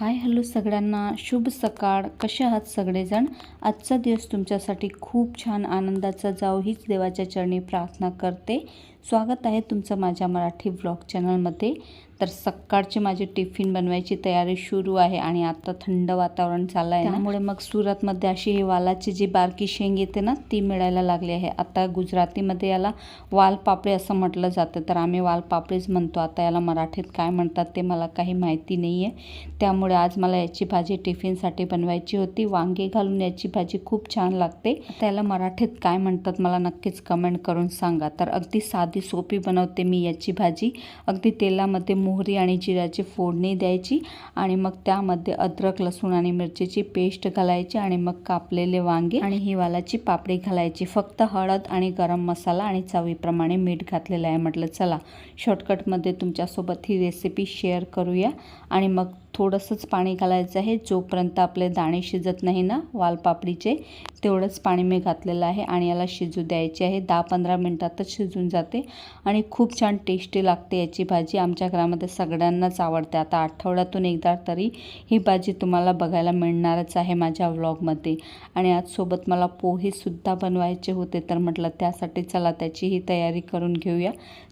Hi hello सगळ्यांना, शुभ सकाळ. कसे आहात सगळेजण? आजचा दिवस तुमच्यासाठी खूप छान आनंदाचा जाओ हीच देवाच्या चरणी प्रार्थना करते. स्वागत आहे तुमचं माझ्या मराठी व्लॉग चॅनलमध्ये. तर सकाळची माझी टिफिन बनवायची तयारी सुरू आहे आणि आता थंड वातावरण चाललं आहे, त्यामुळे मग सुरतमध्ये अशी ही वालाची जी बारकी शेंग येते ना ती मिळायला लागली आहे. आता गुजरातीमध्ये याला वालपापडी असं म्हटलं जातं, तर आम्ही वालपापडीच म्हणतो. आता याला मराठीत काय म्हणतात ते मला काही माहिती नाही आहे, त्यामुळे आज मला याची भाजी टिफिनसाठी बनवायची होती. वांगे घालून याची भाजी खूप छान लागते. त्याला मराठीत काय म्हणतात मला नक्कीच कमेंट करून सांगा. तर अगदी साधी सोपी बनवते मी याची भाजी. अगदी तेलामध्ये मोहरी आणि जिऱ्याची फोडणी द्यायची आणि मग त्यामध्ये अद्रक, लसूण आणि मिरचीची पेस्ट घालायची आणि मग कापलेले वांगे आणि ही वालाची पापडी घालायची. फक्त हळद आणि गरम मसाला आणि चवीप्रमाणे मीठ घातलेलं आहे. म्हटलं चला शॉर्टकटमध्ये तुमच्यासोबत ही रेसिपी शेअर करूया. आणि मग थोडंसंच पाणी घालायचं आहे. जोपर्यंत आपले दाणे शिजत नाही ना वालपापडीचे, तेवढंच पाणी मी घातलेलं आहे आणि याला शिजू द्यायचे आहे. 10-15 मिनटातच शिजून जाते आणि खूप छान टेस्टी लागते याची भाजी. आमच्या घरामध्ये सगळ्यांनाच आवडते. आता आठवड्यातून एकदा तरी ही भाजी तुम्हाला बघायला मिळणारच आहे माझ्या व्लॉगमध्ये. आणि आज सोबत मला पोहेसुद्धा बनवायचे होते, तर म्हटलं त्यासाठी चला त्याचीही तयारी करून घेऊया.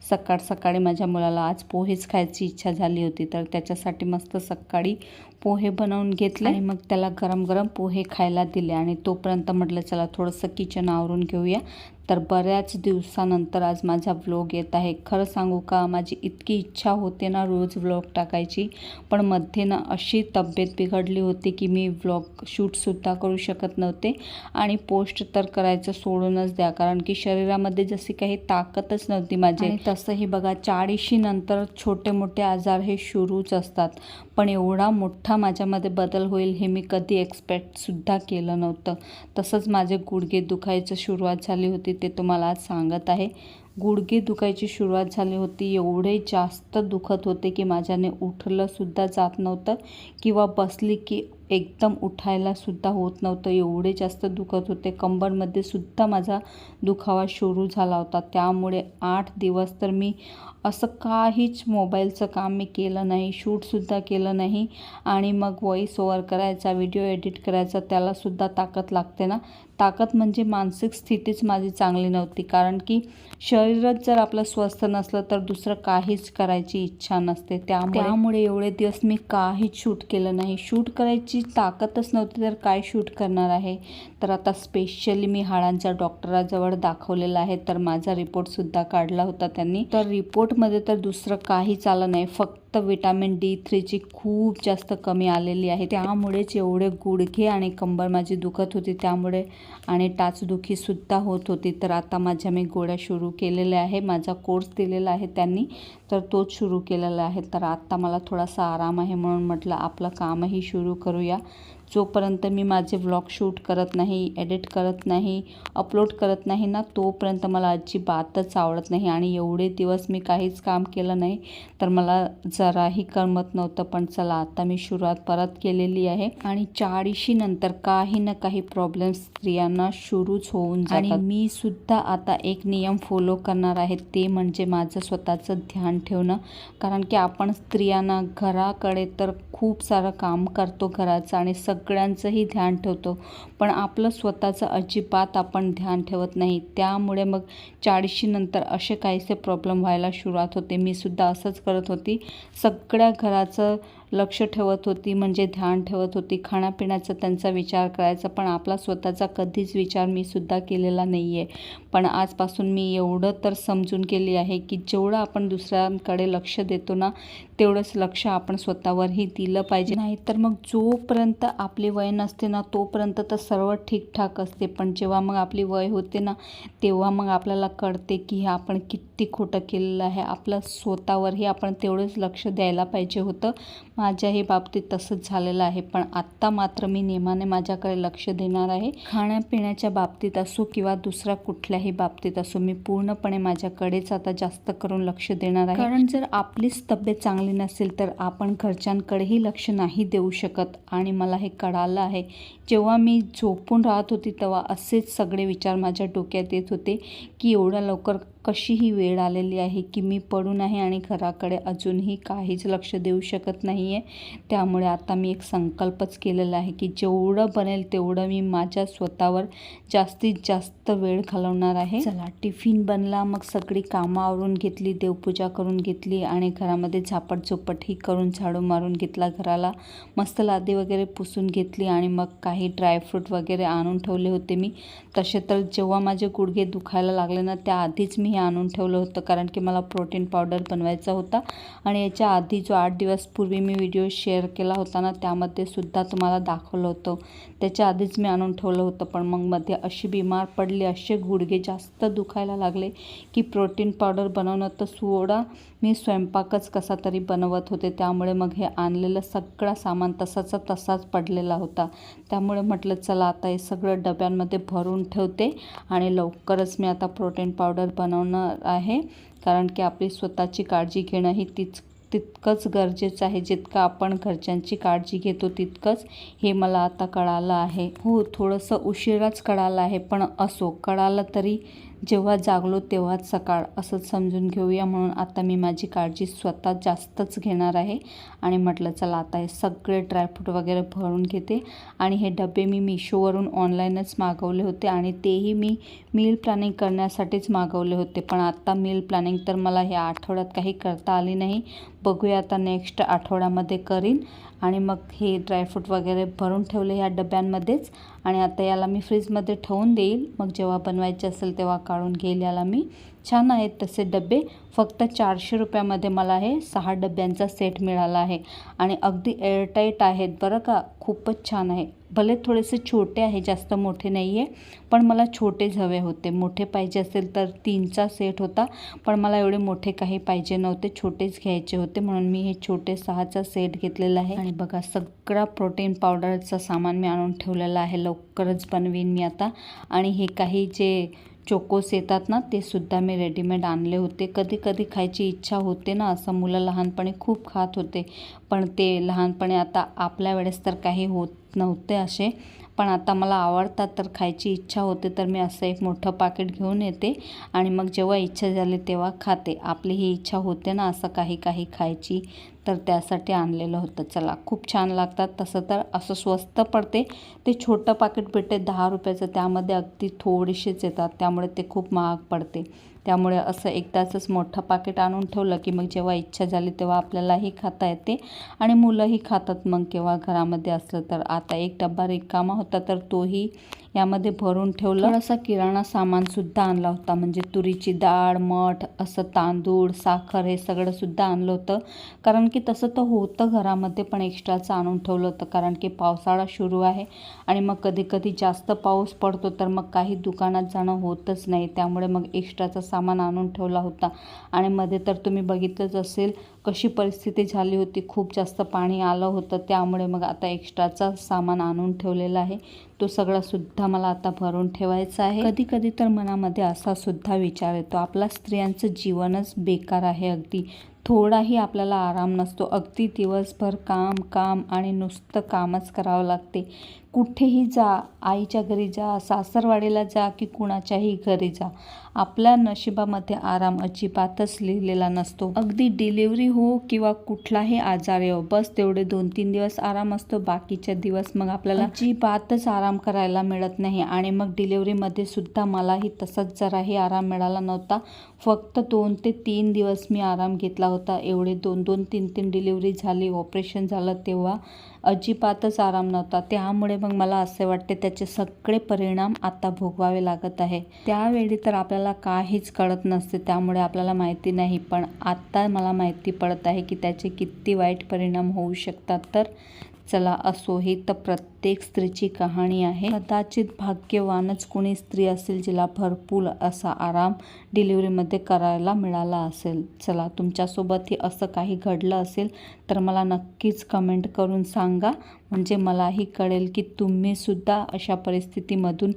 सकाळ सकाळी माझ्या मुलाला आज पोहेच खायची इच्छा झाली होती, तर त्याच्यासाठी मस्त सकाळी पोहे बनवून घेतले आणि मग त्याला गरम गरम पोहे खायला दिले. आणि तोपर्यंत म्हटलं चला थोडंसं किचन आवरून घेऊया. तर बऱ्याच दिवसानंतर आज माझा व्लॉग येत आहे. खरं सांगू का, माझी इतकी इच्छा होते ना रोज व्लॉग टाकायची, पण मध्ये ना अशी तब्येत बिघडली होती की मी व्लॉग शूटसुद्धा करू शकत नव्हते आणि पोस्ट तर करायचं सोडूनच द्या, कारण की शरीरामध्ये जशी काही ताकदच नव्हती माझी. आणि तसंही बघा 40 नंतर छोटे मोठे आजार हे सुरूच असतात, पण एवढा मोठा माझ्यामध्ये बदल होईल हे मी कधी एक्सपेक्टसुद्धा केलं नव्हतं. तसंच माझे गुडघे दुखायचं सुरुवात झाली होती, ते तुम्हाला आज सांगत आहे. गुडघे दुखायची सुरुवात झाली होती, एवढे जास्त दुखत होते की माझ्याने उठलंसुद्धा जात नव्हतं किंवा बसली की एकदम उठायलासुद्धा होत नव्हतं. एवढे जास्त दुखत होते. कंबरमध्ये सुद्धा माझा दुखावा सुरू झाला होता. त्यामुळे 8 दिवस तर मी असं काहीच मोबाईलचं काम मी केलं नाही, शूटसुद्धा केलं नाही. आणि मग व्हॉईस ओव्हर करायचा, व्हिडिओ एडिट करायचा, त्यालासुद्धा ताकद लागते ना. ताकद म्हणजे मानसिक स्थितीच माझी चांगली नव्हती, कारण की शरीरच जर आपलं स्वस्थ नसलं तर दुसरं काहीच करायची इच्छा नसते. त्यामुळे एवढे दिवस मी काहीच शूट केलं नाही. शूट करायची ताकदच नव्हती तर काय शूट करणार आहे. तर आता स्पेशली मी हाडांच्या डॉक्टराजवळ दाखवलेलं आहे, तर माझा रिपोर्टसुद्धा काढला होता त्यांनी. तर रिपोर्टमध्ये तर दुसरं काहीच आलं नाही, फक्त विटॅमिन D3ची खूप जास्त कमी आलेली आहे. त्यामुळेच एवढे गुडघे आणि कंबर माझी दुखत होती, त्यामुळे आणि टाचदुखीसुद्धा होत होती. तर आता माझ्या मी गोळ्या सुरू केलेल्या आहे. माझा कोर्स दिलेला आहे त्यांनी, तर तोच सुरू केलेला आहे. तर आता मला थोडासा आराम आहे म्हणून म्हटलं आपलं कामही सुरू करूया. जोपर्यंत मी माझे व्लॉग शूट करत नाही, एडिट करत नाही, अपलोड करत नाही ना, तोपर्यंत मला अजिबातच आवडत नाही. आणि एवढे दिवस मी काहीच काम केलं नाही तर मला जराही करमत नव्हतं. पण चला आता मी सुरुवात परत केलेली आहे. आणि 40 नंतर काही ना काही प्रॉब्लेम स्त्रियांना सुरूच होऊन जातात. आणि मी सुद्धा आता एक नियम फॉलो करणार आहे, ते म्हणजे माझं स्वतःचं ध्यान ठेवणं. कारण की आपण स्त्रियांना घराकडे तर खूप सारं काम करतो घराचं आणि सगळ्यांचंही ध्यान ठेवतो, पण आपलं स्वतःचं अजिबात आपण ध्यान ठेवत नाही. त्यामुळे मग 40 नंतर असे काहीसे प्रॉब्लेम व्हायला सुरुवात होते. मी सुद्धा असंच करत होती. सगळ्या घराचं लक्ष ठेवत होती, म्हणजे ध्यान ठेवत होती. खाण्यापिण्याचा त्यांचा विचार करायचा, पण आपला स्वतःचा कधीच विचार मी सुद्धा केलेला नाही आहे. पण आजपासून मी एवढं तर समजून गेली आहे की जेवढं आपण दुसऱ्यांकडे लक्ष देतो ना, तेवढंच लक्ष आपण स्वतःवरही दिलं पाहिजे. नाही तर मग जोपर्यंत आपली वय नसते ना तोपर्यंत तर सर्व ठीकठाक असते, पण जेव्हा मग आपली वय होते ना तेव्हा मग आपल्याला कळते की आपण किती खोटं केलेलं आहे. आपलं स्वतःवरही आपण तेवढंच लक्ष द्यायला पाहिजे होतं. माझ्याही बाबतीत तसंच झालेलं आहे, पण आत्ता मात्र मी नेमाने माझ्याकडे लक्ष देणार आहे. खाण्यापिण्याच्या बाबतीत असो किंवा दुसऱ्या कुठल्याही कोणत्याही बाबतीत असो मी पूर्णपणे माझ्याकडेच आता जास्त करून लक्ष देणार आहे. कारण जर आपलीच तब्येत चांगली नसेल तर आपण घरच्यांकडेही लक्ष नाही देऊ शकत. आणि मला हे कळालं आहे. जेव्हा मी झोपून राहत होती तेव्हा असेच सगळे विचार माझ्या डोक्यात येत होते की एवढ्या लवकर कशी ही वेळ आलेली आहे की मी पडून आहे आणि घराकडे अजूनही काहीच लक्ष देऊ शकत नाही आहे. त्यामुळे आता मी एक संकल्पच केलेला आहे की जेवढं बनेल तेवढं मी माझ्या स्वतःवर जास्तीत जास्त वेळ घालवणार आहे. चला, टिफिन बनला, मग सगळी कामं आवरून घेतली, देवपूजा करून घेतली आणि घरामध्ये झापटझोपटही करून झाडू मारून घेतला घराला. मस्त लादी वगैरे पुसून घेतली आणि मग काही ड्रायफ्रूट वगैरे आणून ठेवले होते मी. तसे तर जेव्हा माझे गुडघे दुखायला लागले ना त्याआधीच मी हे आणून ठेवलं होतं, कारण की मला प्रोटीन पावडर बनवायचा होता. आणि याच्या आधी जो 8 दिवस पूर्वी मी व्हिडिओ शेअर केला होता ना त्यामध्ये सुद्धा तुम्हाला दाखवलं होतं. त्याच्या आधीच मी आणून ठेवलं होतं. पण मग मध्ये अशी बिमार पडली, असे गुडघे जास्त दुखायला लागले की प्रोटीन पावडर बनवणं तर सोडा, मी स्वयंपाकच कसा तरी बनवत होते. त्यामुळे मग हे आणलेलं सगळं सामान तसाचा तसाच पडलेला होता. त्यामुळे म्हटलं चला आता हे सगळं डब्यांमध्ये भरून ठेवते आणि लवकरच मी आता प्रोटीन पावडर बनवणार आहे. कारण की आपली स्वतःची काळजी घेणं ही तितकंच गरजेचं आहे जितकं आपण घरच्यांची काळजी घेतो तितकंच, हे मला आता कळालं आहे. हो, थोडंसं उशिराच कळालं आहे, पण असो, कळालं तरी जेव्हा जागलो तेव्हाच सकाळ असंच समजून घेऊया. म्हणून आता मी माझी काळजी स्वतः जास्तच घेणार आहे. आणि म्हटलं चला आता हे सगळे ड्रायफ्रूट वगैरे भरून घेते. आणि हे डबे मी मिशोवरून ऑनलाईनच मागवले होते आणि तेही मी मील प्लॅनिंग करण्यासाठीच मागवले होते. पण आता मील प्लॅनिंग तर मला ह्या आठवड्यात काही करता आली नाही. बघूया आता नेक्स्ट आठवड्यामध्ये करीन. आणि मग हे ड्रायफ्रूट वगैरे भरून ठेवले ह्या डब्यांमध्येच. आणि आता याला मी फ्रीजमध्ये ठेवून देईल. मग जेव्हा बनवायचे असेल तेव्हा काढून घेईल याला मी. छान आहेत तसे डबे. फक्त 400 रुपयामध्ये मला हे 6 डब्यांचा सेट मिळाला आहे. आणि अगदी एअरटाईट आहेत बरं का, खूपच छान आहे. भले थोडेसे छोटे आहे, जास्त मोठे नाही आहे, पण मला छोटेच हवे होते. मोठे पाहिजे असेल तर 3चा सेट होता, पण मला एवढे मोठे काही पाहिजे नव्हते, छोटेच घ्यायचे होते. म्हणून मी हे छोटे 6चा सेट घेतलेला आहे. आणि बघा सगळा प्रोटीन पावडरचं सामान मी आणून ठेवलेलं आहे. लवकरच बनवीन मी आता. आणि हे काही जे चोकोस येतात ना ते सुद्धा मी रेडीमेड आणले होते. कधी कधी खायची इच्छा होते ना, असं मुलं लहानपणी खूप खात होते. पण ते लहानपणी आता आपल्या वेळेस तर काही होत नव्हते असे, पण आता मला आवडतात तर खायची इच्छा होते तर मी असं एक मोठं पाकिट घेऊन येते आणि मग जेव्हा इच्छा झाली तेव्हा खाते. आपली ही इच्छा होते ना असं काही काही खायची, तर त्यासाठी आणलेलं होतं. चला, खूप छान लागतात. तसं तर असं स्वस्त पडते. ते छोटं पाकिट भेटते 10 रुपयाचं, त्यामध्ये अगदी थोडीशीच येतात, त्यामुळे ते खूप महाग पडते. त्यामुळे असं एकदाचंच मोठं पाकिट आणून ठेवलं की मग जेव्हा इच्छा झाली तेव्हा आपल्यालाही खाता येते आणि मुलंही खातात मग केव्हा घरामध्ये असलं तर. आता एक डब्बा रिकामा होता तर तोही यामध्ये भरून ठेवलं. थोडासा किराणा सामानसुद्धा आणला होता, म्हणजे तुरीची डाळ, मठ, असं तांदूळ, साखर हे सगळं सुद्धा आणलं होतं. कारण की तसं तर होतं घरामध्ये, पण एक्स्ट्राचं आणून ठेवलं होतं. कारण की पावसाळा सुरू आहे आणि मग कधी कधी जास्त पाऊस पडतो तर मग काही दुकानात जाणं होतच नाही. त्यामुळे मग एक्स्ट्राचं सामान आणून ठेवला होता. आणि मध्ये तर तुम्ही बघितलंच असेल कशी परिस्थिती झाली होती, खूप जास्त पाणी आलं होतं. त्यामुळे मग आता एक्स्ट्राचं सामान आणून ठेवलेलं आहे. तो सगळा सुद्धा मला आता भरून ठेवायचा आहे. कधी कधी तर मनामध्ये असा सुद्धा विचार येतो, आपल्या स्त्रियांचं जीवनच बेकार आहे. अगदी थोडाही आपल्याला आराम नसतो. अगदी दिवसभर काम काम आणि नुसतं कामच करावं लागते. कुठेही जा, आईच्या घरी जा, सासरवाडीला जा की कुणाच्याही घरी जा, आपल्या नशिबामध्ये आराम अजिबातच लिहिलेला नसतो. अगदी डिलिव्हरी हो किंवा कुठलाही आजार येऊ, बस तेवढे 2-3 दिवस आराम असतो. बाकीचे दिवस मग आपल्याला अजिबातच आराम करायला मिळत नाही. आणि मग डिलिव्हरीमध्ये सुद्धा मलाही तसंच जराही आराम मिळाला नव्हता. फक्त 2 ते 3 दिवस मी आराम घेतला होता. एवढे 2-2, 3-3 डिलिव्हरी झाली, ऑपरेशन झालं तेव्हा अजिबातच आराम नव्हता. त्यामुळे मग मला असे वाटते त्याचे सगळे परिणाम आता भोगवावे लागत आहे. त्यावेळी तर आपल्याला काहीच कळत नसते, त्यामुळे आपल्याला माहिती नाही. पण आता मला माहिती पडत आहे की त्याचे किती वाईट परिणाम होऊ शकतात. तर चला, असो, ही तर प्रत्येक स्त्रीची कहाणी आहे. कदाचित भाग्यवानच कोणी स्त्री असेल जिला भरपूर असा आराम डिलिव्हरीमध्ये करायला मिळाला असेल. चला, तुमच्यासोबतही असं काही घडलं असेल तर मला नक्कीच कमेंट करून सांगा. म्हणजे मलाही कळेल की तुम्हीसुद्धा अशा परिस्थितीमधून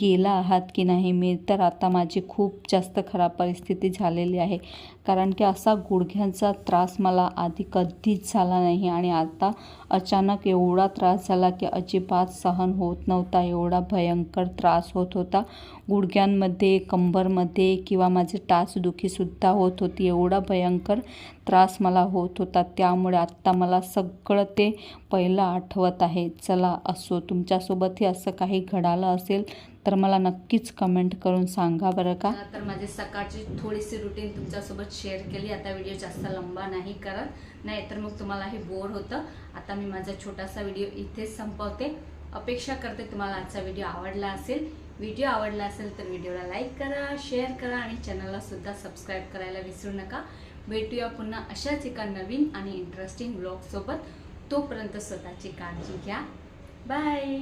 गेला आहात की नाही. मी तर आता माझी खूप जास्त खराब परिस्थिती झालेली आहे, कारण की असा गुडघ्यांचा त्रास मला आधी कधीच झाला नाही आणि आता अचानक एवढा त्रास झाला की अजिबात सहन होत नव्हता. एवढा भयंकर त्रास होत होता गुडघ्यांमध्ये, कंबरमध्ये किंवा माझे टाचदुखीसुद्धा होत होती. एवढा भयंकर त्रास मला होत होता. त्यामुळे आत्ता मला सगळं ते पहिलं आठवत आहे. चला, असो, तुमच्यासोबतही असं काही घडालं असेल तर मला नक्कीच कमेंट करून सांगा बरं का. तर माझी सकाळची थोडीशी रुटीन तुमच्यासोबत शेअर केली. आता व्हिडिओ जास्त लंबा नाही करत, नाही तर मग तुम्हालाही बोर होतं. आता मी माझा छोटासा व्हिडिओ इथेच संपवते. अपेक्षा करते तुम्हाला आजचा व्हिडिओ आवडला असेल. व्हिडिओ आवडला असेल तर व्हिडिओला लाईक करा, शेअर करा आणि चॅनलला सुद्धा सबस्क्राईब करायला विसरू नका. भेटूया पुन्हा अशाच एका नवीन आणि इंटरेस्टिंग व्लॉग सोबत. तोपर्यंत स्वतःची काळजी घ्या. बाय.